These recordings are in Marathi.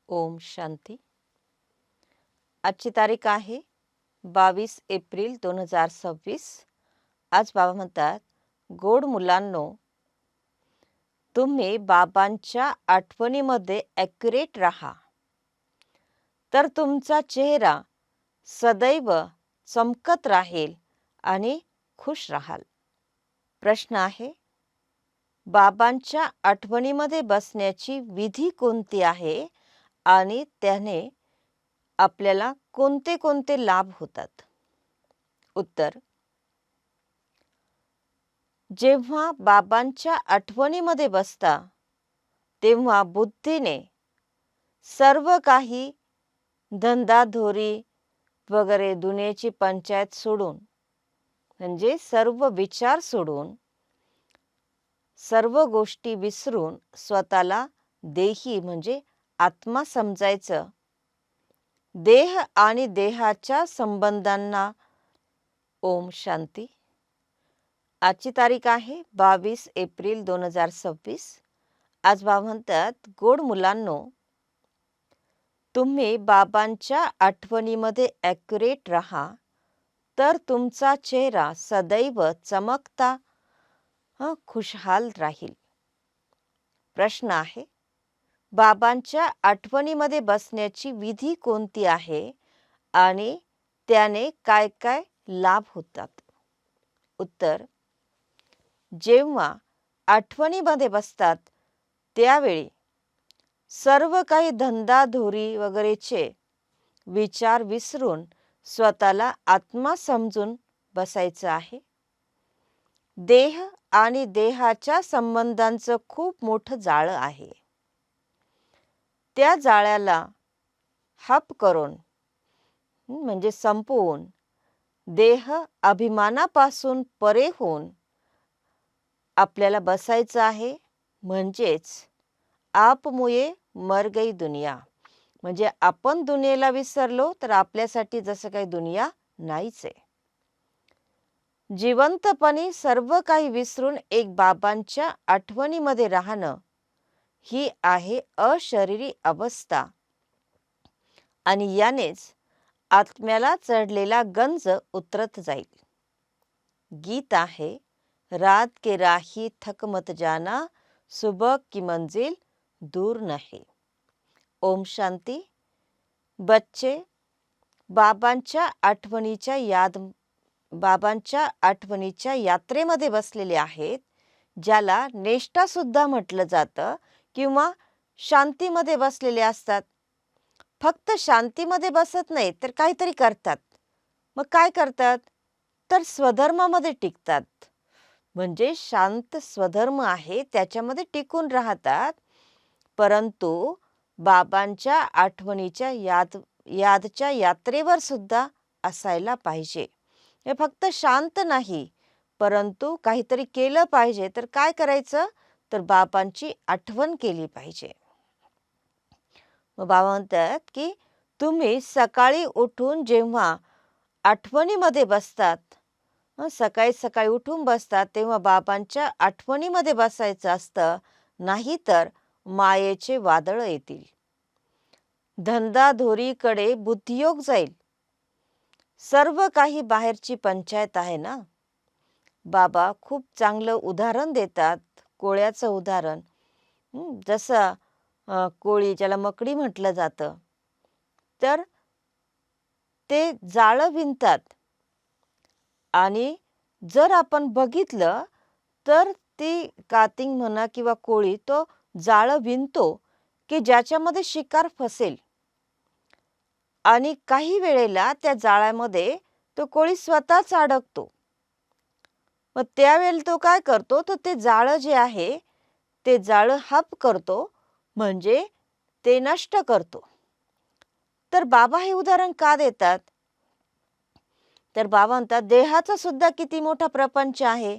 ओम शांती. आजची तारीख आहे 22 एप्रिल 2026. आज बाबा म्हणतात, गोड मुलांनो, तुम्ही बाबांच्या आठवणीमध्ये ॲक्युरेट राहा, तर तुमचा चेहरा सदैव चमकत राहील आणि खुश राहाल. प्रश्न आहे, बाबांच्या आठवणीमध्ये बसण्याची विधी कोणती आहे आणि त्याने आपल्याला कोणते कोणते लाभ होतात? उत्तर, जेव्हा बाबांच्या आठवणीमध्ये बसता तेव्हा बुद्धीने सर्व काही धंदाधोरी वगैरे दुनियेची पंचायत सोडून, म्हणजे सर्व विचार सोडून, सर्व गोष्टी विसरून स्वतःला देही म्हणजे आत्मा समजायचं. देह आणि देहाच्या संबंधांना ओम शांती. आजची तारीख आहे 22 एप्रिल 2026. आज बाबा म्हणतात, गोड मुलांनो, तुम्ही बाबांच्या आठवणीमध्ये ॲक्युरेट राहा, तर तुमचा चेहरा सदैव चमकता खुशहाल राहील. प्रश्न आहे, बाबांच्या आठवणीमध्ये बसण्याची विधी कोणती आहे आणि त्याने काय काय लाभ होतात? उत्तर, जेव्हा आठवणीमध्ये बसतात त्यावेळी सर्व काही धंदाधोरी वगैरेचे विचार विसरून स्वतःला आत्मा समजून बसायचं आहे. देह आणि देहाच्या संबंधांचं खूप मोठं जाळं आहे. त्या जाळ्याला हप करून म्हणजे संपवून देह अभिमानापासून परे होऊन आपल्याला बसायचं आहे. म्हणजेच आप मुये मर गई दुनिया, म्हणजे आपण दुनियेला विसरलो तर आपल्यासाठी जसं काही दुनिया नाहीच आहे. जिवंतपणी सर्व काही विसरून एक बाबांच्या आठवणीमध्ये राहणं ही आहे अशरीरी अवस्था, आणि यानेच आत्म्याला चढलेला गंज उतरत जाईल. गीत आहे, रात के राही थक मत जाना, सुबह की मंजिल दूर नहीं. ओम शांती. बच्चे बाबांच्या आठवणीच्या यात्रेमध्ये बसलेले आहेत, ज्याला नेष्ठा सुद्धा म्हटलं जातं, किंवा शांतीमध्ये बसलेले असतात. फक्त शांतीमध्ये बसत नाही तर काहीतरी करतात. मग काय करतात? तर स्वधर्मामध्ये टिकतात. म्हणजे शांत स्वधर्म आहे त्याच्यामध्ये टिकून राहतात. परंतु बाबांच्या आठवणीच्या यादच्या यात्रेवर सुद्धा असायला पाहिजे. हे फक्त शांत नाही, परंतु काहीतरी केलं पाहिजे. तर काय करायचं? तर बाबांची आठवण केली पाहिजे. मग बाबा म्हणतात की तुम्ही सकाळी उठून जेव्हा आठवणीमध्ये बसतात, सकाळी सकाळी उठून बसतात तेव्हा बाबांच्या आठवणीमध्ये बसायचं असतं, नाहीतर मायेचे वादळ येतील. धंदाधोरीकडे बुद्धियोग जाईल. सर्व काही बाहेरची पंचायत आहे ना. बाबा खूप चांगलं उदाहरण देतात, कोळ्याचं उदाहरण. जसं कोळी, ज्याला मकडी म्हटलं जातं, तर ते जाळं विणतात. आणि जर आपण बघितलं तर ती कातिंग म्हणा किंवा कोळी तो जाळं विणतो की ज्याच्यामध्ये शिकार फसेल, आणि काही वेळेला त्या जाळ्यामध्ये तो कोळी स्वतःच अडकतो. मग त्यावेळेला तो काय करतो, तर ते जाळं जे आहे ते जाळं हप करतो, म्हणजे ते नष्ट करतो. तर बाबा हे उदाहरण का देतात? तर बाबा म्हणतात, देहाचा सुद्धा किती मोठा प्रपंच आहे.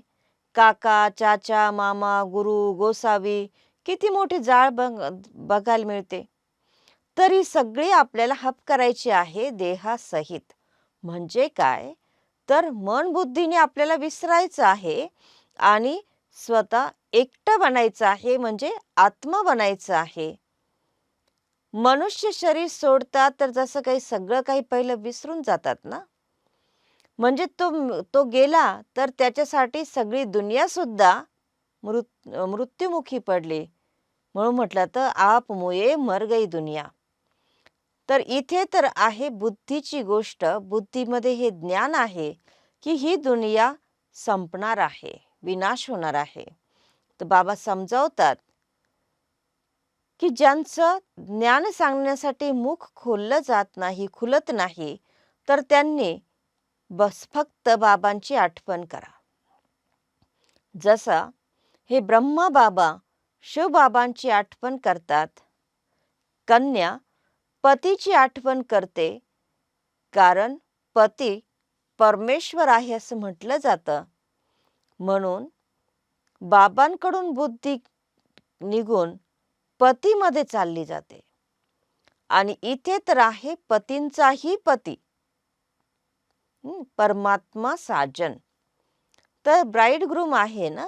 काका, चाचा, मामा, गुरु, गोसावी, किती मोठी जाळ बघायला मिळते. तरी सगळी आपल्याला हप करायची आहे देहासहित. म्हणजे काय? तर मन बुद्धीने आपल्याला विसरायचं आहे आणि स्वतः एकटं बनायचं आहे, म्हणजे आत्मा बनायचं आहे. मनुष्य शरीर सोडतात तर जसं काही सगळं काही पहिलं विसरून जातात ना. म्हणजे तो गेला तर त्याच्यासाठी सगळी दुनिया सुद्धा मृत्युमुखी पडली. म्हणून म्हटलं तर आप मुये मर गई दुनिया. तर इथे तर आहे बुद्धीची गोष्ट. बुद्धीमध्ये हे ज्ञान आहे की ही दुनिया संपणार आहे, विनाश होणार आहे. तर बाबा समजावतात की ज्यांचं ज्ञान सांगण्यासाठी मुख खोललं जात नाही, खुलत नाही, तर त्यांनी बस फक्त बाबांची आठवण करा. जसं हे ब्रह्मा बाबा शिवबाबांची आठवण करतात. कन्या पतीची आठवण करते, कारण पती परमेश्वर आहे असं म्हटलं जातं. म्हणून बाबांकडून बुद्धी निघून पतीमध्ये चालली जाते. आणि इथे तर आहे पतींचाही पती, परमात्मा साजन. तर ब्राईडग्रूम आहे ना.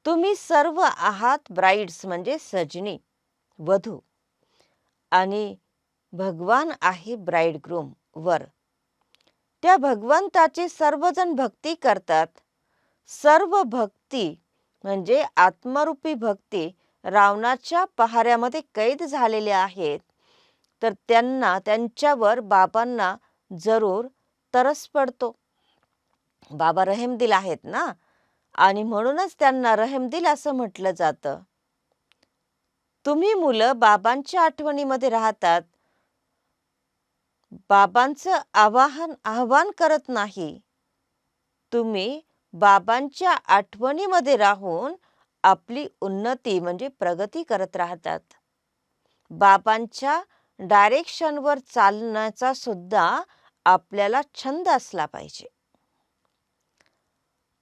तुम्ही सर्व आहात ब्राईड्स म्हणजे सजनी, वधू. आणि भगवान आहे ब्राईडग्रूम वर. त्या भगवंताची सर्वजण भक्ती करतात. सर्व भक्ती म्हणजे आत्मरूपी भक्ती रावणाच्या पहाऱ्यामध्ये कैद झालेल्या आहेत. तर त्यांच्यावर बाबांना जरूर तरस पडतो. बाबा रहमदिल आहेत ना, आणि म्हणूनच त्यांना रहमदिल असं म्हटलं जातं. तुम्ही मुलं बाबांच्या आठवणीमध्ये राहतात. बाबांचं आवाहन करत नाही. तुम्ही बाबांच्या आठवणीमध्ये राहून आपली उन्नती म्हणजे प्रगती करत राहतात. बाबांच्या डायरेक्शनवर चालण्याचा सुद्धा आपल्याला छंद असला पाहिजे.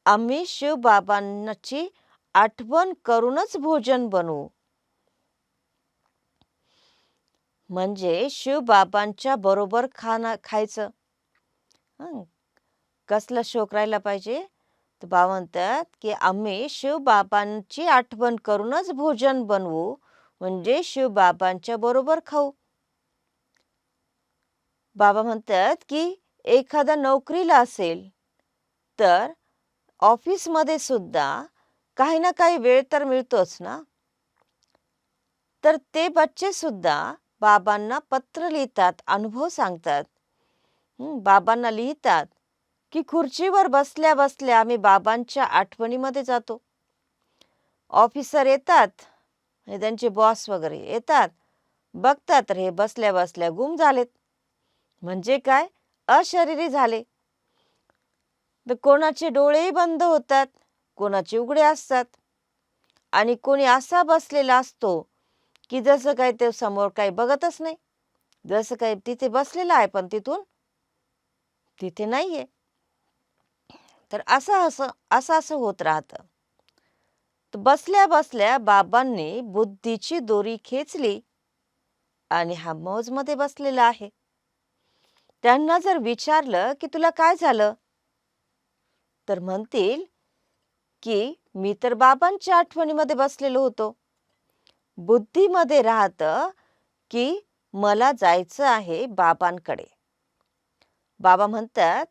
आम्ही शिवबाबांची आठवण करूनच भोजन बनवू. म्हणजे शिवबाबांच्या बरोबर खायचं. कसला शौक राहिला पाहिजे? तर बाबा म्हणतात की आम्ही शिवबाबांची आठवण करूनच भोजन बनवू, म्हणजे शिवबाबांच्या बरोबर खाऊ. बाबा म्हणतात की एखादा नोकरीला असेल तर ऑफिसमध्ये सुद्धा काही ना काही वेळ तर मिळतोच ना. तर ते बच्चे सुद्धा बाबांना पत्र लिहितात, अनुभव सांगतात. बाबांना लिहितात की खुर्चीवर बसल्या बसल्या आम्ही बाबांच्या आठवणीमध्ये जातो. ऑफिसर येतात, त्यांचे बॉस वगैरे येतात, बघतात तर हे बसल्या बसल्या गुम झालेत. म्हणजे काय? अशरीरी झाले. तर कोणाचे डोळेही बंद होतात, कोणाचे उघडे असतात. आणि कोणी असा बसलेला असतो की जसं काय ते समोर काही बघतच नाही. जसं काही तिथे बसलेला आहे पण तिथे नाहीये. तर असं होत राहतं. तर बसल्या बसल्या बाबांनी बुद्धीची दोरी खेचली आणि हा मौजमध्ये बसलेला आहे. त्यांना जर विचारलं की तुला काय झालं, तर म्हणतील की मी तर बाबांच्या आठवणीमध्ये बसलेलो होतो. बुद्धीमध्ये राहतं की मला जायचं आहे बाबांकडे. बाबा म्हणतात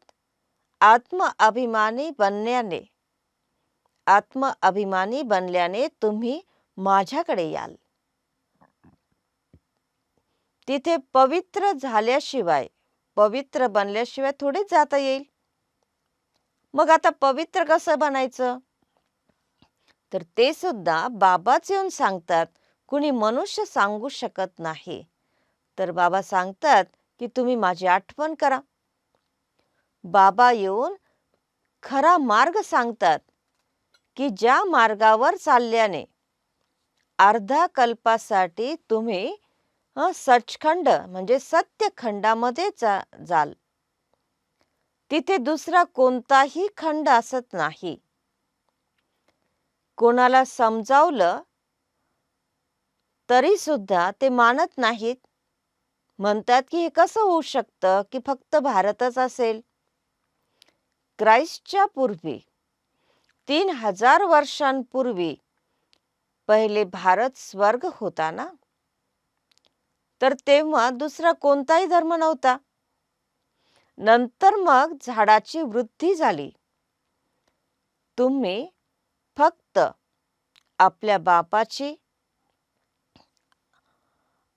आत्मअभिमानी बनल्याने तुम्ही माझ्याकडे याल. तिथे पवित्र बनल्याशिवाय थोडीच जाता येईल. मग आता पवित्र कसं बनायचं? तर ते सुद्धा बाबाच येऊन सांगतात. कुणी मनुष्य सांगू शकत नाही. तर बाबा सांगतात की तुम्ही माझी आठवण करा. बाबा येऊन खरा मार्ग सांगतात की ज्या मार्गावर चालल्याने अर्धा कल्पासाठी तुम्ही सचखंड म्हणजे सत्यखंडामध्ये जाल. तिथे दुसरा कोणताही खंड असत नाही. कोणाला समजावलं तरी सुद्धा ते मानत नाहीत. म्हणतात की हे कसं होऊ शकतं की फक्त भारतच असेल. ख्राइस्टच्या पूर्वी 3000 वर्षांपूर्वी पहिले भारत स्वर्ग होता ना. तर तेव्हा दुसरा कोणताही धर्म नव्हता. नंतर मग झाडाची वृद्धी झाली. तुम्ही फक्त आपल्या बापाची,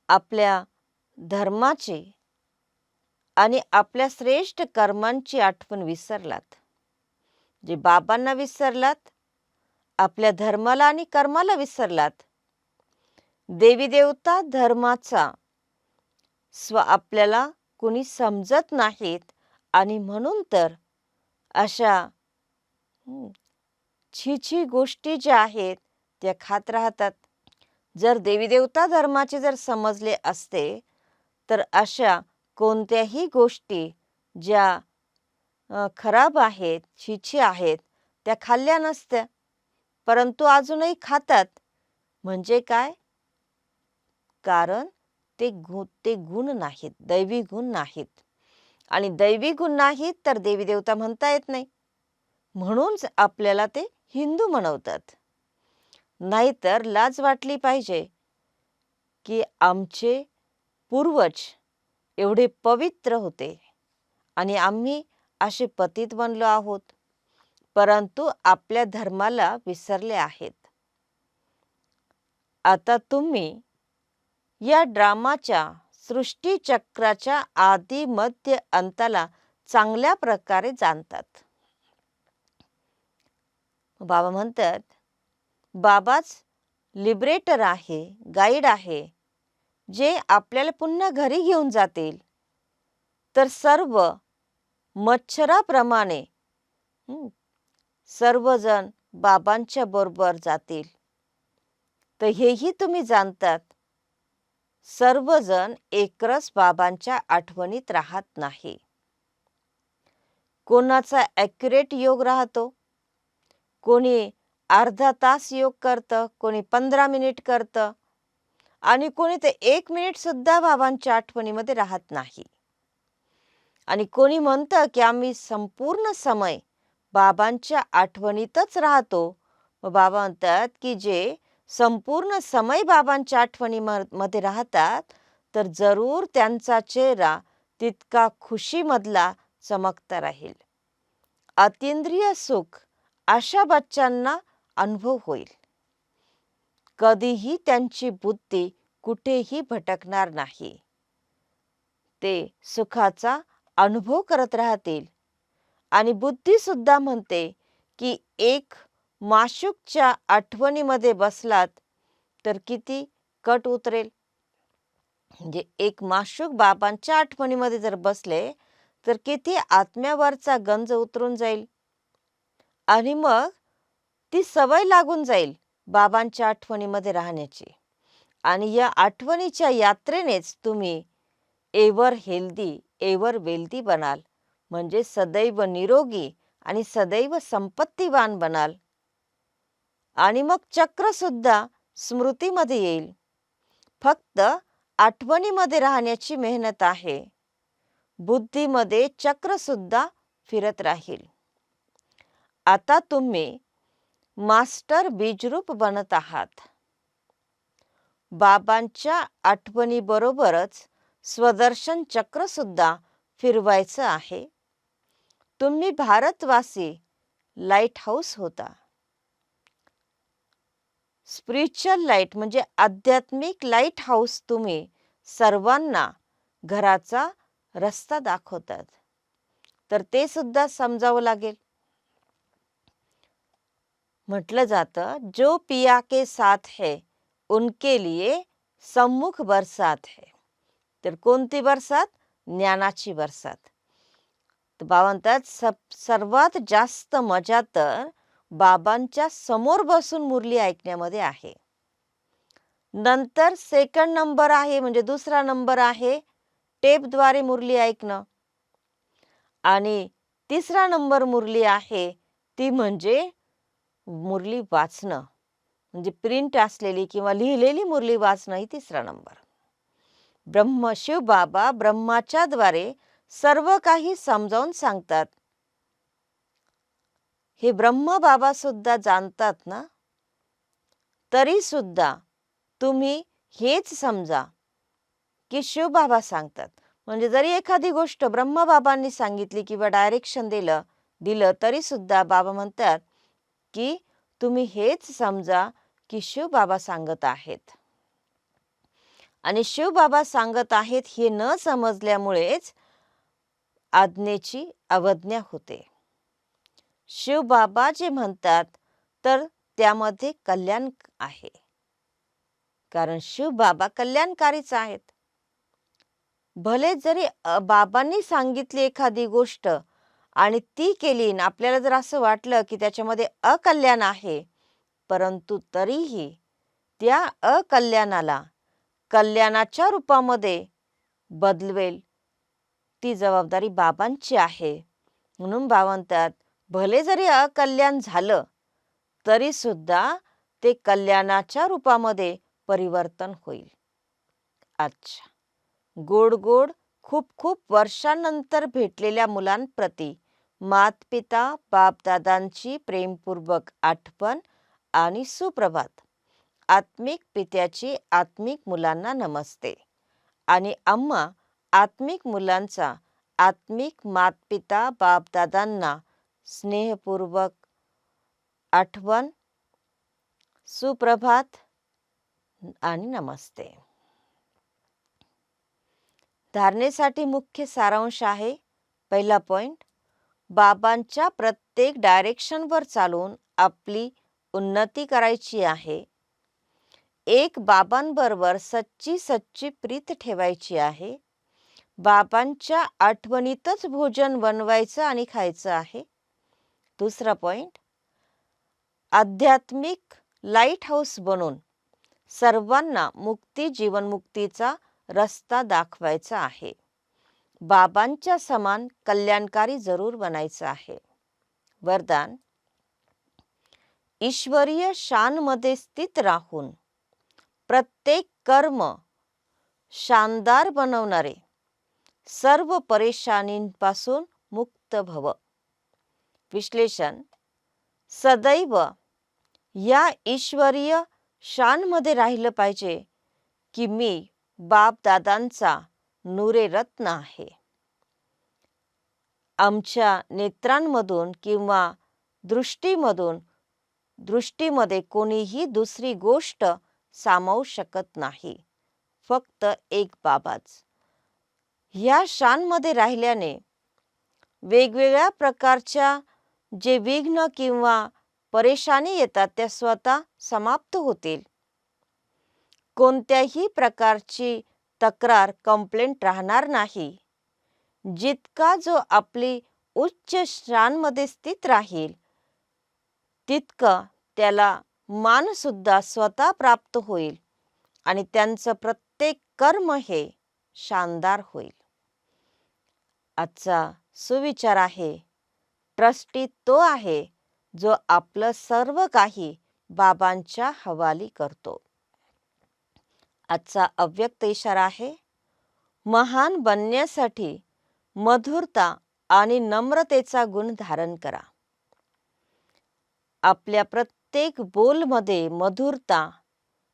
आपल्या धर्माची आणि आपल्या श्रेष्ठ कर्मांची आठवण विसरलात. जे बाबांना विसरलात, आपल्या धर्माला आणि कर्माला विसरलात. देवी देवता धर्माचा आपल्याला कुणी समजत नाहीत आणि म्हणून तर अशा छी गोष्टी ज्या आहेत त्या खात राहतात. जर देवी देवता धर्माचे जर समजले असते तर अशा कोणत्याही गोष्टी ज्या खराब आहेत, छी आहेत, त्या खाल्ल्या नसत्या. परंतु अजूनही खातात. म्हणजे काय? कारण ते गुण नाहीत, दैवी गुण नाहीत. आणि दैवी गुण नाहीत तर देवी देवता म्हणता येत नाही. म्हणून आपल्याला ते हिंदू म्हणवतात. नाहीतर लाज वाटली पाहिजे की आमचे पूर्वज एवढे पवित्र होते आणि आम्ही असे पतित बनलो आहोत, परंतु आपल्या धर्माला विसरले आहेत. आता तुम्ही या ड्रामाच्या सृष्टीचक्राच्या आदी मध्य अंताला चांगल्या प्रकारे जाणतात. बाबा म्हणतात, बाबाच लिबरेटर आहे, गाईड आहे, जे आपल्याला पुन्हा घरी घेऊन जातील. तर सर्व मच्छराप्रमाणे सर्वजण बाबांच्या बरोबर जातील. तर हेही तुम्ही जाणतात, सर्वजण एकरस बाबांच्या आठवणीत राहत नाही. कोणाचा ॲक्युरेट योग राहतो, कोणी अर्धा तास योग करतं, कोणी 15 मिनिट करतं आणि कोणी तर 1 मिनिट सुद्धा बाबांच्या आठवणीमध्ये राहत नाही. आणि कोणी म्हणतं की आम्ही संपूर्ण समय बाबांच्या आठवणीतच राहतो. मग बाबा म्हणतात की जे संपूर्ण समय बाबांच्या आठवणीमध्ये राहतात तर जरूर त्यांचा चेहरा तितका खुशीमधला चमकता राहील. अतींद्रिय सुख अशा बच्चांना अनुभव होईल. कधीही त्यांची बुद्धी कुठेही भटकणार नाही. ते सुखाचा अनुभव करत राहतील. आणि बुद्धी सुद्धा म्हणते की एक माशूकच्या आठवणीमध्ये बसलात तर किती कट उतरेल. म्हणजे एक माशूक बाबांच्या आठवणीमध्ये जर बसले तर किती आत्म्यावरचा गंज उतरून जाईल आणि मग ती सवय लागून जाईल बाबांच्या आठवणीमध्ये राहण्याची. आणि या आठवणीच्या यात्रेनेच तुम्ही एव्हर हेल्दी, एव्हर वेल्दी बनाल. म्हणजे सदैव निरोगी आणि सदैव संपत्तीवान बनाल. आणि मग चक्र सुद्धा स्मृतीमध्ये येईल. फक्त आठवणीमध्ये राहण्याची मेहनत आहे. बुद्धीमध्ये चक्र सुद्धा फिरत राहील. आता तुम्ही मास्टर बीजरूप बनत आहात. बाबांच्या आठवणीबरोबरच स्वदर्शन चक्र सुद्धा फिरवायचं आहे. तुम्ही भारतवासी लाईट हाऊस होता. स्पिरिच्युअल लाईट म्हणजे आध्यात्मिक लाईट हाऊस तुम्ही सर्वांना घराचा रस्ता दाखवतात. तर ते सुद्धा समजावं लागेल. म्हटलं जातं, जो पिया के साथ है उनके लिए सम्मुख बरसात है. तर कोणती बरसात? ज्ञानाची बरसात. तर बाबा म्हणतात सर्वात जास्त मजा तर बाबांच्या समोर बसून मुरली ऐकण्यामध्ये आहे. नंतर सेकंड नंबर आहे म्हणजे दुसरा नंबर आहे टेपद्वारे मुरली ऐकणं. आणि तिसरा नंबर मुरली आहे ती म्हणजे मुरली वाचणं. म्हणजे प्रिंट असलेली किंवा लिहिलेली मुरली वाचणं ही तिसरा नंबर. शिव बाबा ब्रह्माच्या द्वारे सर्व काही समजावून सांगतात. हे ब्रह्म बाबा सुद्धा जाणतात ना. तरी सुद्धा तुम्ही हेच समजा की शिवबाबा सांगतात. म्हणजे जरी एखादी गोष्ट ब्रह्मबाबांनी सांगितली किंवा डायरेक्शन दिलं तरी सुद्धा बाबा म्हणतात की तुम्ही हेच समजा की शिवबाबा सांगत आहेत. आणि शिवबाबा सांगत आहेत हे न समजल्यामुळेच आज्ञेची अवज्ञा होते. शिवबाबा जे म्हणतात तर त्यामध्ये कल्याण आहे. कारण शिवबाबा कल्याणकारीच आहेत. भले जरी बाबांनी सांगितली एखादी गोष्ट आणि ती केली आणि आपल्याला जर असं वाटलं की त्याच्यामध्ये अकल्याण आहे, परंतु तरीही त्या अकल्याणाला कल्याणाच्या रूपामध्ये बदलवेल ती जबाबदारी बाबांची आहे. म्हणून बाबा म्हणतात भले जरी अकल्याण झालं तरी सुद्धा ते कल्याणाच्या रूपामध्ये परिवर्तन होईल. अच्छा. गोड गोड खूप खूप वर्षांनंतर भेटलेल्या मुलांप्रती मातपिता बापदादांची प्रेमपूर्वक आठवण आणि सुप्रभात. आत्मिक पित्याची आत्मिक मुलांना नमस्ते आणि अम्मा आत्मिक मुलांचा आत्मिक मातपिता बापदादांना स्नेहपूर्वक आठवण, सुप्रभात आणि नमस्ते. धारणेसाठी मुख्य सारांश आहे. पहिला पॉइंट, बाबांच्या प्रत्येक डायरेक्शनवर चालून आपली उन्नती करायची आहे. एक बाबांबरोबर सच्ची प्रीत ठेवायची आहे. बाबांच्या आठवणीतच भोजन बनवायचं आणि खायचं आहे. दुसरा पॉइंट, आध्यात्मिक लाईट हाऊस बनून सर्वांना जीवनमुक्तीचा रस्ता दाखवायचा आहे. बाबांच्या समान कल्याणकारी जरूर बनायचं आहे. वरदान, ईश्वरीय शानमध्ये स्थित राहून प्रत्येक कर्म शानदार बनवणारे, सर्व परेशानींपासून मुक्त भव. विश्लेषण, सदैव या ईश्वरीय शानमध्ये राहिलं पाहिजे की मी बापदादांचा नूरे रत्न आहे. आमच्या नेत्रांमधून किंवा दृष्टीमध्ये कोणीही दुसरी गोष्ट सामावू शकत नाही, फक्त एक बाबाच. ह्या शानमध्ये राहिल्याने वेगवेगळ्या प्रकारच्या जे विघ्न किंवा परेशानी येतात त्या स्वतः समाप्त होतील. कोणत्याही प्रकारची तक्रार कंप्लेंट राहणार नाही. जितका जो आपली उच्च शानमध्ये स्थित राहील तितकं त्याला मान सुद्धा स्वतः प्राप्त होईल आणि त्यांचं प्रत्येक कर्म हे शानदार होईल. आजचा सुविचार आहे, ट्रस्टी तो आहे जो आपलं सर्व काही बाबांच्या हवाली करतो. आजचा अव्यक्त इशारा आहे, महान बनण्यासाठी मधुरता आणि नम्रतेचा गुण धारण करा. आपल्या प्रत्येक बोलमध्ये मधुरता,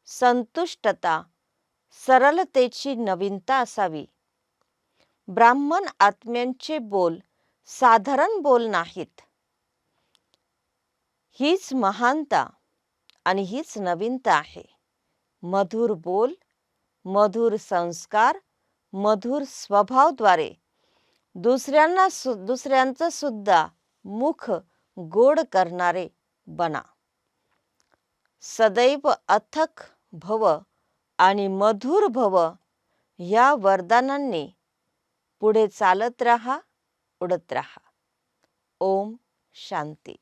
संतुष्टता, सरलतेची नवीनता असावी. ब्राह्मण आत्म्यांचे बोल साधारण बोल नाहीत. हीच महानता आणि हीच नवीनता आहे. मधुर बोल, मधुर संस्कार, मधुर स्वभावाद्वारे दुसऱ्यांचं सुद्धा मुख गोड करणारे बना. सदैव अथक भव आणि मधुर भव या वरदानांनी पुढे चालत राहा, उडत राहा. ओम शांती.